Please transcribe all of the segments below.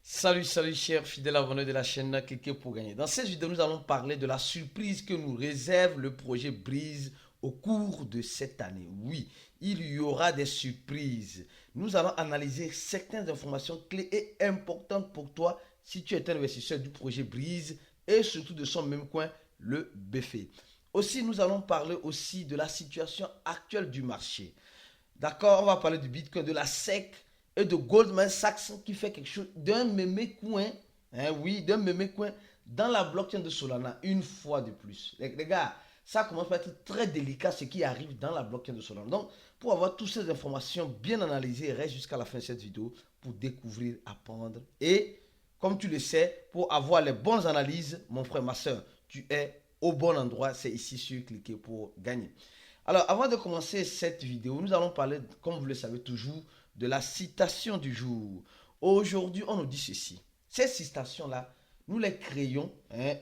Salut chers fidèles abonnés de la chaîne Cliquez pour gagner. Dans cette vidéo, nous allons parler de la surprise que nous réserve le projet Breeze au cours de cette année. Oui, il y aura des surprises. Nous allons analyser certaines informations clés et importantes pour toi si tu es un investisseur du projet Breeze et surtout de son même coin, le BFE. Aussi, nous allons parler aussi de la situation actuelle du marché. D'accord, on va parler du Bitcoin, de la SEC et de Goldman Sachs qui fait quelque chose d'un mémé coin, oui, d'un mémé coin dans la blockchain de Solana une fois de plus. Les gars, ça commence à être très délicat ce qui arrive dans la blockchain de Solana. Donc, pour avoir toutes ces informations bien analysées, reste jusqu'à la fin de cette vidéo pour découvrir, apprendre et, comme tu le sais, pour avoir les bonnes analyses, mon frère, ma soeur, tu es au bon endroit. C'est ici sur Cliquer pour gagner. Alors, avant de commencer cette vidéo, nous allons parler, comme vous le savez toujours, de la citation du jour. Aujourd'hui, on nous dit ceci. Ces citations-là, nous les créons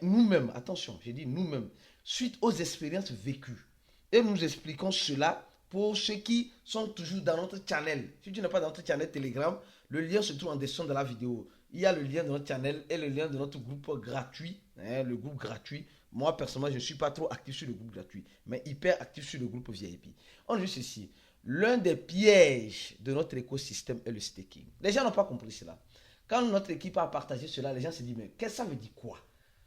nous-mêmes. Attention, j'ai dit nous-mêmes, suite aux expériences vécues. Et nous expliquons cela pour ceux qui sont toujours dans notre channel. Si tu n'es pas dans notre channel Telegram, le lien se trouve en description de la vidéo. Il y a le lien de notre channel et le lien de notre groupe gratuit, le groupe gratuit. Moi, personnellement, je ne suis pas trop actif sur le groupe gratuit, mais hyper actif sur le groupe VIP. On dit ceci. L'un des pièges de notre écosystème est le staking. Les gens n'ont pas compris cela. Quand notre équipe a partagé cela, les gens se disent, mais qu'est-ce que ça veut dire quoi?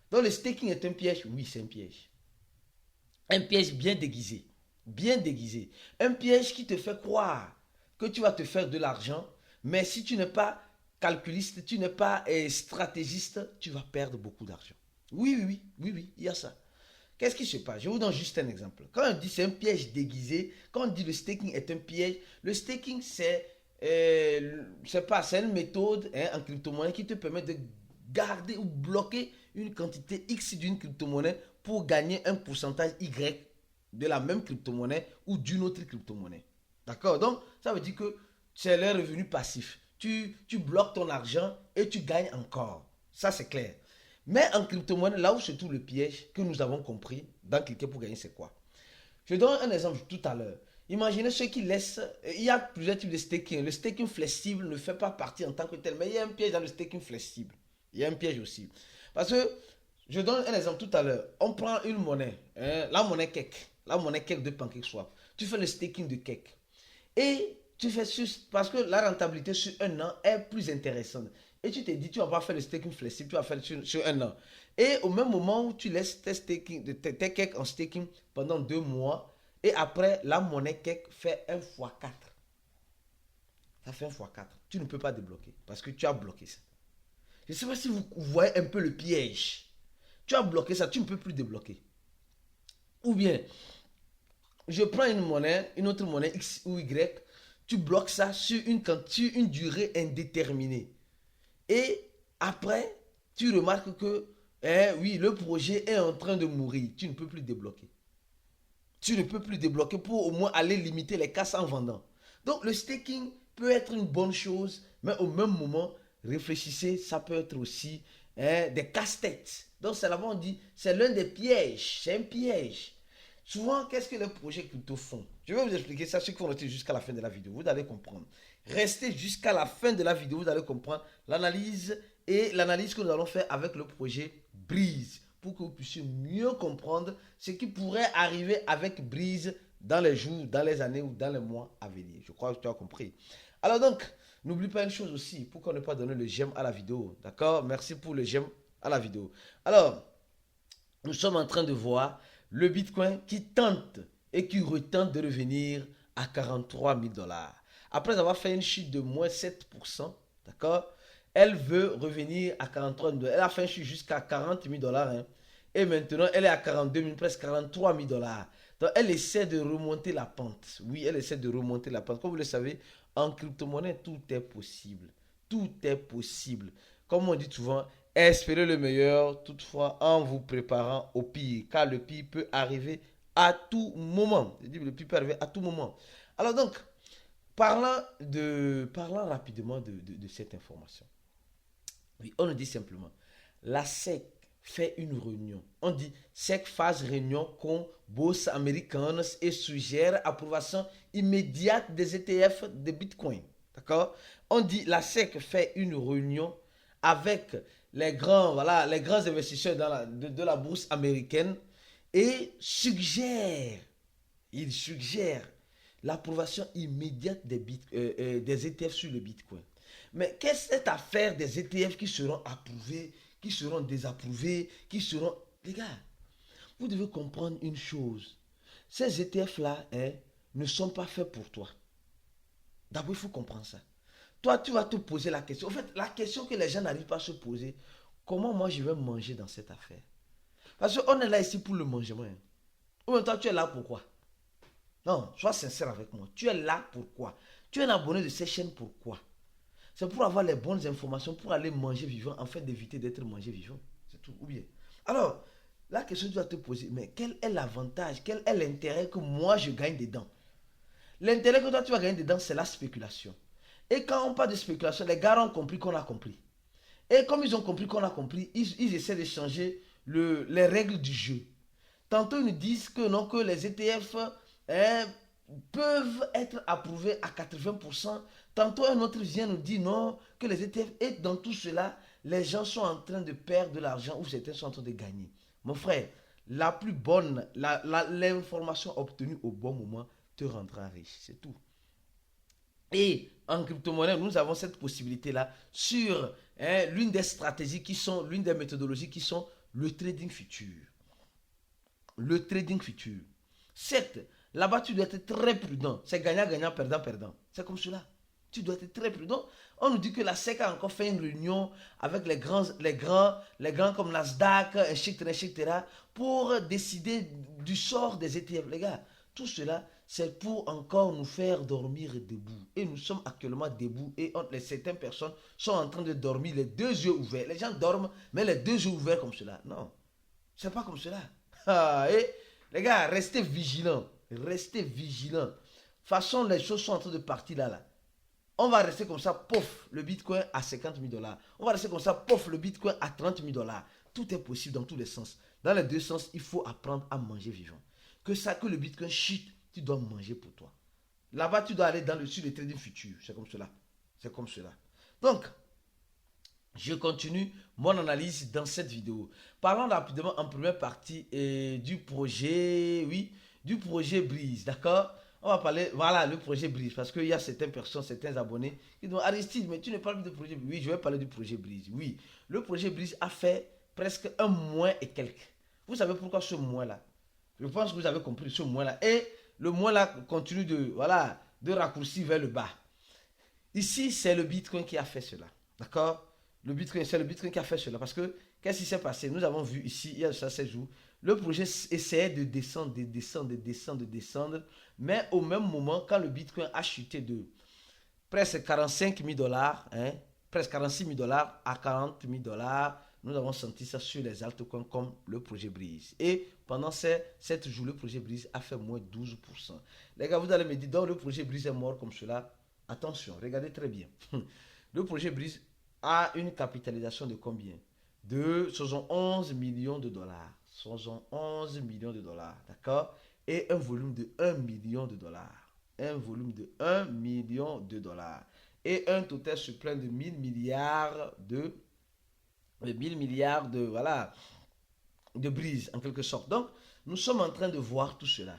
Donc le staking est un piège? Oui, c'est un piège. Un piège bien déguisé. Bien déguisé. Un piège qui te fait croire que tu vas te faire de l'argent, mais si tu n'es pas calculiste, tu n'es pas stratégiste, tu vas perdre beaucoup d'argent. Oui, il y a ça. Qu'est-ce qui se passe? Je vous donne juste un exemple. Quand on dit c'est un piège déguisé, quand on dit le staking est un piège, le staking c'est une méthode en crypto-monnaie qui te permet de garder ou bloquer une quantité X d'une crypto-monnaie pour gagner un pourcentage Y de la même crypto-monnaie ou d'une autre crypto-monnaie. D'accord? Donc, ça veut dire que c'est le revenu passif. Tu bloques ton argent et tu gagnes encore. Ça, c'est clair. Mais en crypto-monnaie, là où se trouve le piège que nous avons compris dans Cliquer pour gagner, c'est quoi? Je donne un exemple tout à l'heure. Imaginez ceux qui laissent. Il y a plusieurs types de staking. Le staking flexible ne fait pas partie en tant que tel, mais il y a un piège dans le staking flexible. Il y a un piège aussi. Parce que, je donne un exemple tout à l'heure. On prend une monnaie, la monnaie Cake, de PancakeSwap. Tu fais le staking de Cake. Et tu fais parce que la rentabilité sur un an est plus intéressante. Et tu te dis, tu vas pas faire le staking flexible, tu vas faire sur un an. Et au même moment où tu laisses tes cakes en staking pendant 2 mois, et après, la monnaie cake fait 1 fois 4. Ça fait 1 fois 4. Tu ne peux pas débloquer parce que tu as bloqué ça. Je ne sais pas si vous voyez un peu le piège. Tu as bloqué ça, tu ne peux plus débloquer. Ou bien, je prends une autre monnaie X ou Y, tu bloques ça sur une durée indéterminée. Et après, tu remarques que, oui, le projet est en train de mourir. Tu ne peux plus débloquer. Tu ne peux plus débloquer pour au moins aller limiter les casses en vendant. Donc, le staking peut être une bonne chose, mais au même moment, réfléchissez, ça peut être aussi des casse-têtes. Donc, c'est là-bas on dit, c'est l'un des pièges. C'est un piège. Souvent, qu'est-ce que les projets crypto font? Je vais vous expliquer ça, ceux qui vont rester jusqu'à la fin de la vidéo. Vous allez comprendre. Restez jusqu'à la fin de la vidéo, vous allez comprendre l'analyse que nous allons faire avec le projet Breeze pour que vous puissiez mieux comprendre ce qui pourrait arriver avec Breeze dans les jours, dans les années ou dans les mois à venir. Je crois que tu as compris. Alors donc, n'oublie pas une chose aussi, pourquoi ne pas donner le j'aime à la vidéo? D'accord? Merci pour le j'aime à la vidéo. Alors, nous sommes en train de voir le Bitcoin qui tente et qui retente de revenir à 43 000 dollars. Après avoir fait une chute de moins 7%, d'accord, elle veut revenir à 43 000 dollars. Elle a fait une chute jusqu'à 40 000 dollars. Et maintenant, elle est à 42 000, presque 43 000 dollars. Donc, elle essaie de remonter la pente. Oui, elle essaie de remonter la pente. Comme vous le savez, en crypto-monnaie, tout est possible. Tout est possible. Comme on dit souvent, espérez le meilleur, toutefois en vous préparant au pire. Car le pire peut arriver à tout moment. Je dis, le pire peut arriver à tout moment. Alors donc, parlant rapidement de cette information. Oui, on nous dit simplement, la SEC fait une réunion. On dit, SEC fasse réunion con bourse américaine et suggère approbation immédiate des ETF de Bitcoin. D'accord? On dit, la SEC fait une réunion avec les grands, voilà, les grands investisseurs de la bourse américaine et il suggère l'approbation immédiate des ETF sur le Bitcoin. Mais qu'est-ce que cette affaire des ETF qui seront approuvés, qui seront désapprouvés, qui seront... Les gars, vous devez comprendre une chose. Ces ETF-là ne sont pas faits pour toi. D'abord, il faut comprendre ça. Toi, tu vas te poser la question. En fait, la question que les gens n'arrivent pas à se poser, comment moi je vais manger dans cette affaire? Parce qu'on est là ici pour le manger. Hein. Ou même toi, tu es là pourquoi? Non, sois sincère avec moi. Tu es là pourquoi? Tu es un abonné de cette chaîne pourquoi? C'est pour avoir les bonnes informations, pour aller manger vivant, afin d'éviter d'être mangé vivant. C'est tout. Ou bien. Alors, la question que tu dois te poser, mais quel est l'avantage, quel est l'intérêt que moi je gagne dedans? L'intérêt que toi tu vas gagner dedans, c'est la spéculation. Et quand on parle de spéculation, les gars ont compris qu'on a compris. Et comme ils ont compris qu'on a compris, ils essaient de changer les règles du jeu. Tantôt ils nous disent que non, que les ETF peuvent être approuvés à 80%. Tantôt un autre vient nous dire non, que les ETF, et dans tout cela, les gens sont en train de perdre de l'argent ou certains sont en train de gagner. Mon frère, la plus bonne, l'information obtenue au bon moment te rendra riche. C'est tout. Et en crypto-monnaie, nous avons cette possibilité-là sur l'une des stratégies l'une des méthodologies qui sont le trading futur. Le trading futur. Certes, là-bas, tu dois être très prudent. C'est gagnant-gagnant, perdant-perdant. C'est comme cela. Tu dois être très prudent. On nous dit que la SEC a encore fait une réunion avec les grands comme Nasdaq, etc., pour décider du sort des ETF. Les gars, tout cela, c'est pour encore nous faire dormir debout. Et nous sommes actuellement debout et certaines personnes sont en train de dormir les deux yeux ouverts. Les gens dorment, mais les deux yeux ouverts comme cela. Non, c'est pas comme cela. Et les gars, restez vigilants. Restez vigilants. De toute façon, les choses sont en train de partir là. On va rester comme ça, pof, le Bitcoin à 50 000 $. On va rester comme ça, pof, le Bitcoin à 30 000 $. Tout est possible dans tous les sens. Dans les deux sens, il faut apprendre à manger vivant. Que le Bitcoin chute, tu dois manger pour toi. Là-bas, tu dois aller sur le trading futur. C'est comme cela. C'est comme cela. Donc, je continue mon analyse dans cette vidéo. Parlons rapidement en première partie du projet, du projet Breeze, d'accord? On va parler, voilà, le projet Breeze, parce qu'il y a certaines personnes, certains abonnés qui disent, Aristide, mais tu ne parles pas du projet Breeze. Oui, je vais parler du projet Breeze. Oui, le projet Breeze a fait presque un mois et quelques. Vous savez pourquoi ce mois-là? Je pense que vous avez compris ce mois-là. Et le mois-là continue de raccourcir vers le bas. Ici, c'est le Bitcoin qui a fait cela, d'accord? C'est le Bitcoin qui a fait cela. Parce que, qu'est-ce qui s'est passé? Nous avons vu ici, il y a ça 16 jours, le projet essayait de descendre. Mais au même moment, quand le Bitcoin a chuté de presque 45 000 $, presque 46 000 $ à 40 000 $, nous avons senti ça sur les altcoins comme le projet Breeze. Et pendant 7 jours, le projet Breeze a fait moins 12%. Les gars, vous allez me dire, donc le projet Breeze est mort comme cela. Attention, regardez très bien. Le projet Breeze a une capitalisation de combien? De 71 millions de dollars. 71 millions de dollars, d'accord? Et un volume de 1 million de dollars. Un volume de 1 million de dollars. Et un total supplément de 1000 milliards de Breeze, en quelque sorte. Donc, nous sommes en train de voir tout cela.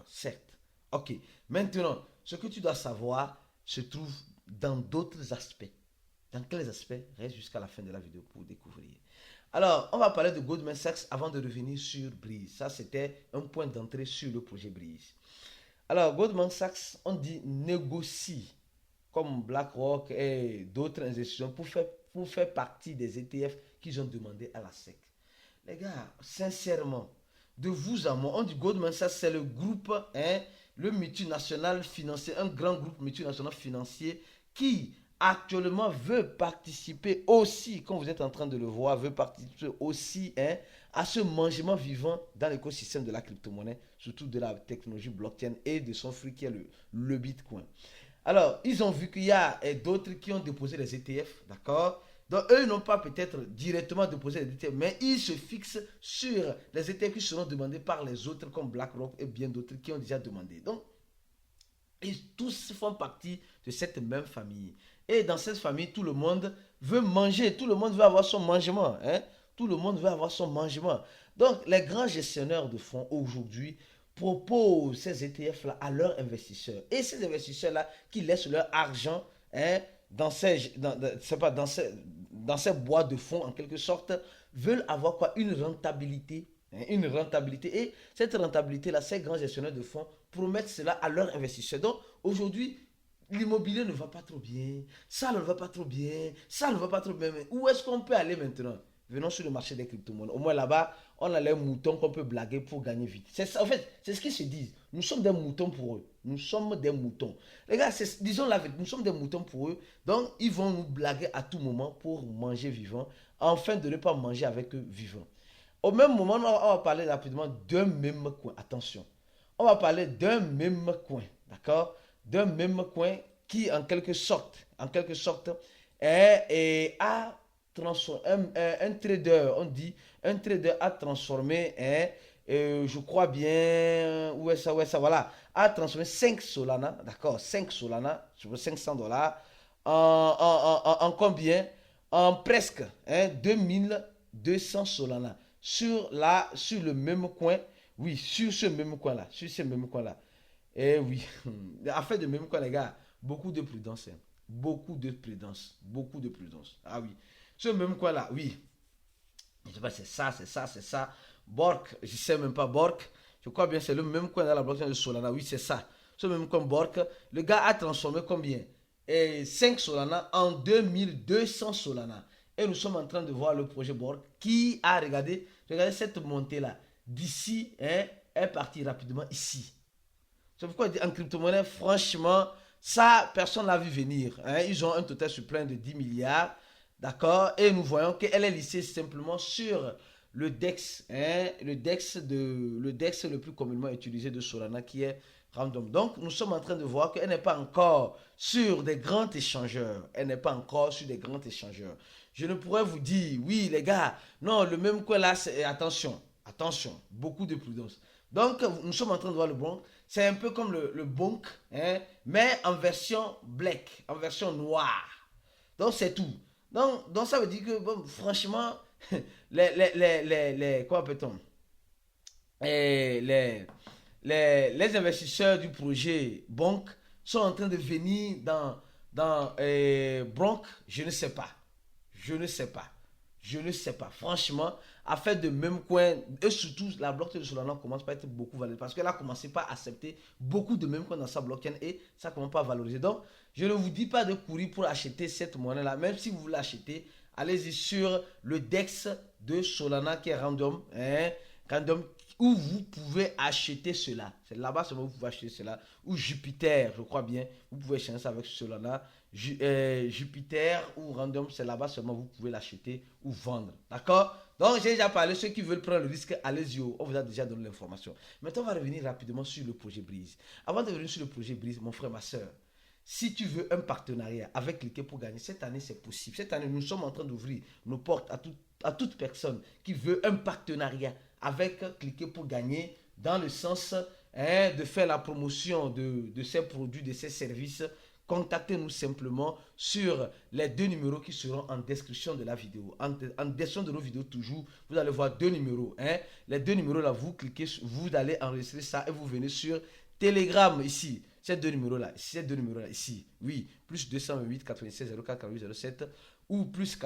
Certes. Ok. Maintenant, ce que tu dois savoir se trouve dans d'autres aspects. Dans quels aspects? Reste jusqu'à la fin de la vidéo pour découvrir. Alors, on va parler de Goldman Sachs avant de revenir sur Breeze. Ça, c'était un point d'entrée sur le projet Breeze. Alors, Goldman Sachs, on dit négocie comme BlackRock et d'autres institutions pour faire partie des ETF qu'ils ont demandé à la SEC. Les gars, sincèrement, de vous à moi, on dit Goldman Sachs, c'est le groupe, le multinational financier, un grand groupe multinational financier qui actuellement veut participer aussi, comme vous êtes en train de le voir, veut participer aussi à ce mangement vivant dans l'écosystème de la crypto-monnaie, surtout de la technologie blockchain et de son fruit qui est le Bitcoin. Alors, ils ont vu qu'il y a d'autres qui ont déposé les ETF, d'accord? Donc, eux n'ont pas peut-être directement déposé les ETF, mais ils se fixent sur les ETF qui seront demandés par les autres, comme BlackRock et bien d'autres qui ont déjà demandé. Donc, ils tous font partie de cette même famille. Et dans cette famille, tout le monde veut manger, tout le monde veut avoir son mangement. Hein? Tout le monde veut avoir son mangement. Donc, les grands gestionnaires de fonds aujourd'hui proposent ces ETF-là à leurs investisseurs. Et ces investisseurs-là qui laissent leur argent hein, dans ces boîtes de fonds, en quelque sorte, veulent avoir quoi? Une rentabilité. Hein, une rentabilité. Et cette rentabilité-là, ces grands gestionnaires de fonds promettent cela à leurs investisseurs. Donc, aujourd'hui, l'immobilier ne va pas trop bien, ça ne va pas trop bien, ça ne va pas trop bien. Mais où est-ce qu'on peut aller maintenant? Venons sur le marché des crypto-monnaies. Au moins là-bas, on a les moutons qu'on peut blaguer pour gagner vite. C'est ça, en fait, c'est ce qu'ils se disent. Nous sommes des moutons pour eux. Nous sommes des moutons. Les gars, disons la vérité, nous sommes des moutons pour eux. Donc, ils vont nous blaguer à tout moment pour manger vivant, afin de ne pas manger avec eux vivant. Au même moment, on va parler rapidement d'un même coin. Attention. On va parler d'un même coin. D'accord? D'un même coin qui, en quelque sorte a transformé, un trader, on dit, un trader a transformé, je crois bien, voilà, a transformé 5 Solana, d'accord, 5 Solana, sur 500 dollars, en combien? En presque 2200 Solana sur le même coin, oui, sur ce même coin-là, sur ce même coin-là. Eh oui, affaire de même quoi, les gars, beaucoup de prudence. Hein. Beaucoup de prudence. Beaucoup de prudence. Ah oui. Ce même quoi là, oui. Je sais pas, c'est ça, c'est ça, c'est ça. Bork, je sais même pas Bork. Je crois bien c'est le même coin dans la blockchain de Solana. Oui, c'est ça. Ce même coin Bork. Le gars a transformé combien? 5 Solana en 2200 Solana. Et nous sommes en train de voir le projet Bork qui a regardé cette montée-là. D'ici, hein, est parti rapidement ici. C'est pourquoi en crypto-monnaie, franchement, ça, personne ne l'a vu venir. Hein. Ils ont un total supplément de 10 milliards. D'accord? Et nous voyons qu'elle est lissée simplement sur le DEX. Hein, le DEX le plus communément utilisé de Solana qui est Random. Donc, nous sommes en train de voir qu'elle n'est pas encore sur des grands échangeurs. Elle n'est pas encore sur des grands échangeurs. Je ne pourrais vous dire, oui, les gars, non, le même quoi là, attention, attention, beaucoup de prudence. Donc, nous sommes en train de voir le bon. C'est un peu comme le bonk, hein, mais en version black, en version noire. Donc, c'est tout. Donc, ça veut dire que, bon, franchement, comment appelle-t-on? Les, les investisseurs du projet Bonk sont en train de venir dans Bronx, je ne sais pas. Je ne sais pas. Je ne sais pas. Franchement, affaire de même coin, et surtout la blockchain de Solana commence pas à être beaucoup valorisée parce qu'elle a commencé par accepter beaucoup de même coins dans sa blockchain et ça commence pas à valoriser. Donc, je ne vous dis pas de courir pour acheter cette monnaie-là. Même si vous voulez l'acheter, allez-y sur le DEX de Solana qui est random. Hein, random où vous pouvez acheter cela. C'est là-bas seulement que vous pouvez acheter cela. Ou Jupiter, je crois bien. Vous pouvez changer ça avec Solana. Jupiter ou Random, c'est là-bas seulement vous pouvez l'acheter ou vendre. D'accord? Donc, j'ai déjà parlé. Ceux qui veulent prendre le risque, allez-y. On vous a déjà donné l'information. Maintenant, on va revenir rapidement sur le projet Breeze. Avant de revenir sur le projet Breeze, mon frère, ma soeur, si tu veux un partenariat avec Cliquer pour gagner, cette année, c'est possible. Cette année, nous sommes en train d'ouvrir nos portes à toute personne qui veut un partenariat avec Cliquer pour gagner dans le sens de faire la promotion de ces produits, de ces services. Contactez-nous simplement sur les 2 numéros qui seront en description de la vidéo. En description de nos vidéos, toujours, vous allez voir 2 numéros. Hein. Les 2 numéros là, vous cliquez, vous allez enregistrer ça et vous venez sur Telegram ici. Ces 2 numéros là, ici. Oui, plus 228 96 04 48 07 ou plus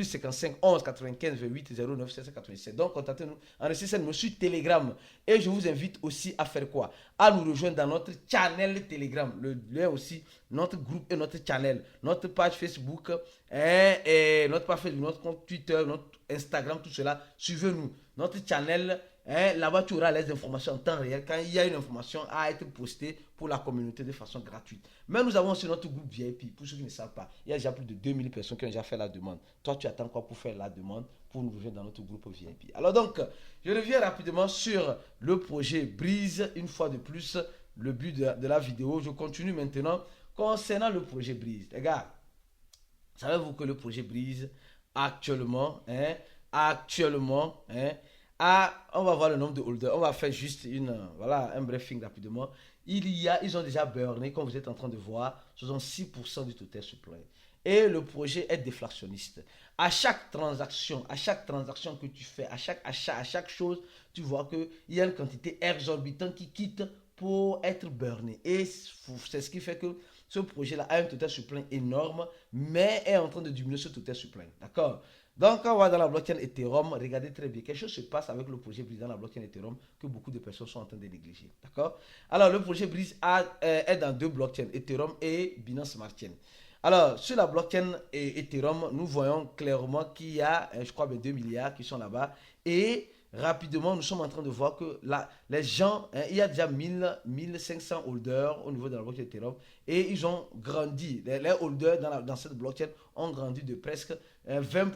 55 11 95 28 09 797. Donc, contactez-nous, enregistrez ce numéro sur Telegram. Et je vous invite aussi à faire quoi? À nous rejoindre dans notre channel Telegram. Le lien aussi, notre groupe et notre channel. Notre page Facebook, notre page Facebook, notre compte Twitter, notre Instagram, tout cela. Suivez-nous. Notre channel, là-bas, tu auras les informations en temps réel quand il y a une information à être postée pour la communauté de façon gratuite. Mais nous avons aussi notre groupe VIP. Pour ceux qui ne savent pas, il y a déjà plus de 2000 personnes qui ont déjà fait la demande. Toi, tu attends quoi pour faire la demande pour nous rejoindre dans notre groupe VIP? Alors donc, je reviens rapidement sur le projet Breeze. Une fois de plus, le but de la vidéo. Je continue maintenant concernant le projet Breeze. Les gars, savez-vous que le projet Breeze, actuellement, on va voir le nombre de holders. On va faire juste un briefing rapidement. Ils ont déjà burné, comme vous êtes en train de voir, 66% du total supply. et le projet est déflationniste. À chaque transaction que tu fais, à chaque achat, à chaque chose, tu vois qu'il y a une quantité exorbitante qui quitte pour être burné. Et c'est ce qui fait que ce projet-là a un total supply énorme, mais est en train de diminuer ce total supply. D'accord? Donc, quand on va dans la blockchain Ethereum, regardez très bien. Quelque chose se passe avec le projet Breeze dans la blockchain Ethereum que beaucoup de personnes sont en train de négliger. D'accord? Alors, le projet Breeze est dans deux blockchains, Ethereum et Binance Smart Chain. Alors, sur la blockchain Ethereum, nous voyons clairement qu'il y a, je crois, 2 milliards qui sont là-bas. Et rapidement, nous sommes en train de voir que là, les gens, il y a déjà 1500 holders au niveau de la blockchain Ethereum et ils ont grandi. Les holders dans cette blockchain ont grandi de presque 20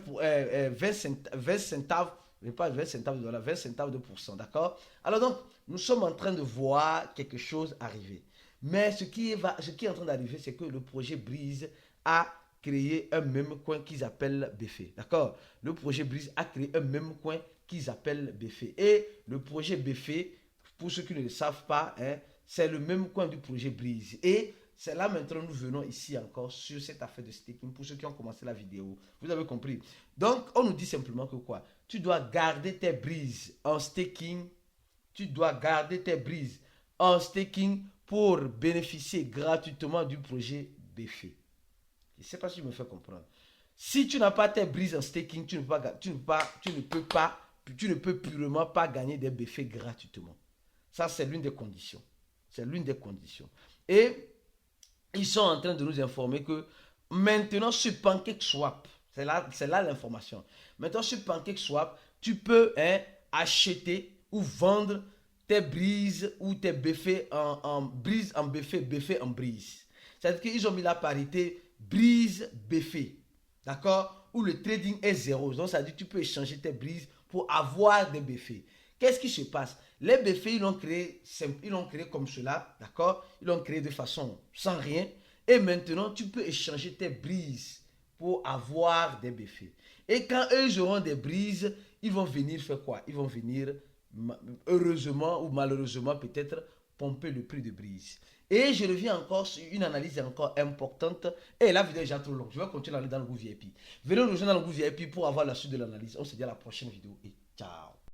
centaves, mais pas 20 centaves de dollars, 20 centaves de pourcent, d'accord? Alors donc, nous sommes en train de voir quelque chose arriver. Mais ce qui est en train d'arriver, c'est que le projet Breeze a créé un même coin qu'ils appellent BF. D'accord? Le projet Breeze a créé un même coin qu'ils appellent BF. Et le projet BF, pour ceux qui ne le savent pas, hein, c'est le même coin du projet Breeze. Et c'est là maintenant nous venons ici encore sur cette affaire de staking pour ceux qui ont commencé la vidéo. Vous avez compris? Donc, on nous dit simplement que quoi? Tu dois garder tes Breeze en staking. Tu dois garder tes Breeze en staking pour bénéficier gratuitement du projet BF. Je ne sais pas si je me fais comprendre. Si tu n'as pas tes Breeze en staking, tu ne peux purement pas gagner des BF gratuitement. Ça, c'est l'une des conditions. C'est l'une des conditions. Et ils sont en train de nous informer que maintenant sur PancakeSwap, c'est là l'information. Maintenant sur PancakeSwap, tu peux acheter ou vendre tes Breeze ou tes BF en Breeze en BF, BF en Breeze. C'est-à-dire qu'ils ont mis la parité Breeze BF. D'accord? Où le trading est zéro. Donc ça veut dire que tu peux échanger tes Breeze pour avoir des BF. Qu'est-ce qui se passe? Les BF, ils l'ont créé comme cela, d'accord? Ils l'ont créé de façon sans rien. Et maintenant, tu peux échanger tes Breeze pour avoir des BF. Et quand eux auront des Breeze, ils vont venir faire quoi? Ils vont venir, heureusement ou malheureusement peut-être, pomper le prix de Breeze. Et je reviens encore sur une analyse encore importante. Et la vidéo est déjà trop longue. Je vais continuer à aller dans le groupe VIP. Venez nous rejoindre dans le groupe VIP pour avoir la suite de l'analyse. On se dit à la prochaine vidéo et ciao.